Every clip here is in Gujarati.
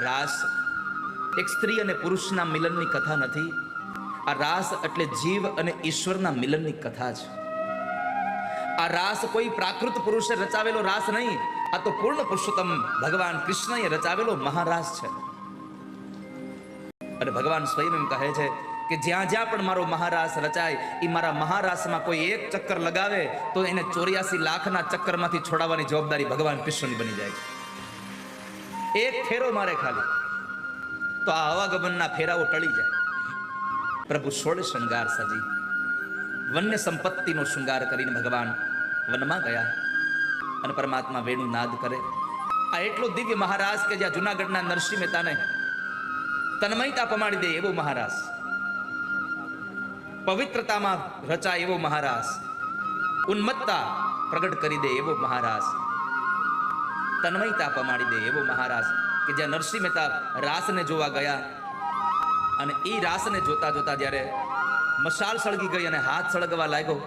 રાસ એક સ્ત્રી અને પુરુષના મિલનની કથા નથી. આ રાસ એટલે જીવ અને ઈશ્વરના મિલનની કથા છે. આ રાસ કોઈ પ્રાકૃત પુરુષે રચાવેલો રાસ નહીં, આ તો પૂર્ણ પુરુષોત્તમ ભગવાન કૃષ્ણએ રચાવેલો મહારાસ છે. અને ભગવાન સ્વયં એમ કહે છે કે જ્યાં જ્યાં પણ મારો મહારાસ રચાય, એ મારા મહારાસમાં કોઈ એક ચક્કર લગાવે તો એને 84 લાખના ચક્કરમાંથી છોડાવવાની જવાબદારી ભગવાન કૃષ્ણની બની જાય છે. એક ફેરો મારે ખાલી તો આ આવાગમનના ફેરાઓ ટળી જાય. પ્રભુ 16 શૃંગાર સજી વન્ય સંપત્તિનો શૃંગાર કરીને ભગવાન વનમાં ગયા અને પરમાત્મા વેણુ નાદ કરે. આ એટલો દિવ્ય મહારાસ કે જ્યાં જુનાગઢના નરસિંહ મહેતાને તન્મયતા પમાડી દે એવો મહારાસ, પવિત્રતામાં રચાય એવો મહારાસ, ઉન્મત્તા પ્રગટ કરી દે એવો મહારાસ, તન્મયતા પમાડી દે એવો મહારાસ કે જ્યાં નરસિંહ મહેતા રાસને જોવા ગયા અને એ રાસને જોતા જોતા જ્યારે મશાલ સળગી ગઈ અને હાથ સળગવા લાગ્યો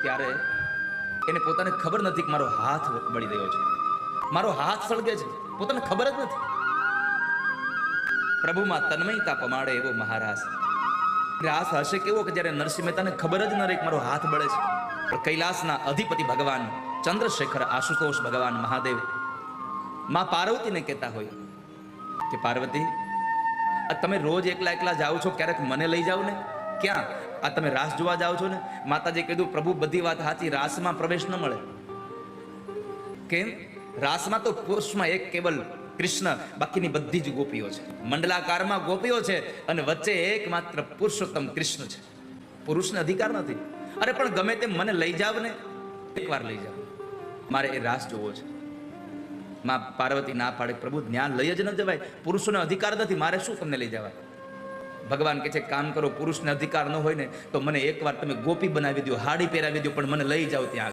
ત્યારે એને પોતાને ખબર નથી કે મારો હાથ બળી રહ્યો છે, મારો હાથ સળગે છે, પોતાને ખબર જ નથી. પ્રભુમાં તન્મયતા પમાડે એવો મહારાસ રાસ હશે કેવો કે જ્યારે નરસિંહ મહેતાને ખબર જ ન રહે કે મારો હાથ બળે છે. પણ કૈલાસના અધિપતિ ભગવાન ચંદ્રશેખર આશુતોષ ભગવાન મહાદેવ માં પાર્વતીને કહેતા હોય કે પાર્વતી, આ તમે રોજ એકલા એકલા જાઓ છો, ક્યારેક મને લઈ જાઓ ને. ક્યાં? આ તમે રાસ જોવા જાઓ છો ને. માતાજી કીધું પ્રભુ બધી વાત સાચી, રાસમાં પ્રવેશ ન મળે. કેમ? રાસમાં તો પુરુષમાં એક કેવલ કૃષ્ણ, બાકીની બધી જ ગોપીઓ છે. મંડલાકારમાં ગોપીઓ છે અને વચ્ચે એકમાત્ર પુરુષોત્તમ કૃષ્ણ છે. પુરુષને અધિકાર નથી. અરે પણ ગમે તેમ મને લઈ જાવ ને, એકવાર લઈ જાવ, મારે એ રાસ જોવો છે. માં પાર્વતી ના પાડે, પ્રભુ જ્ઞાન લઈ જ ન જવાય, પુરુષોને અધિકાર નથી, મારે શું તમને લઈ જવાય. ભગવાન કહે છે કામ કરો, પુરુષને અધિકાર ન હોય ને તો મને એકવાર તમે ગોપી બનાવી દો, હાડી પહેરાવી દો, પણ મને લઈ જાઓ ત્યાં.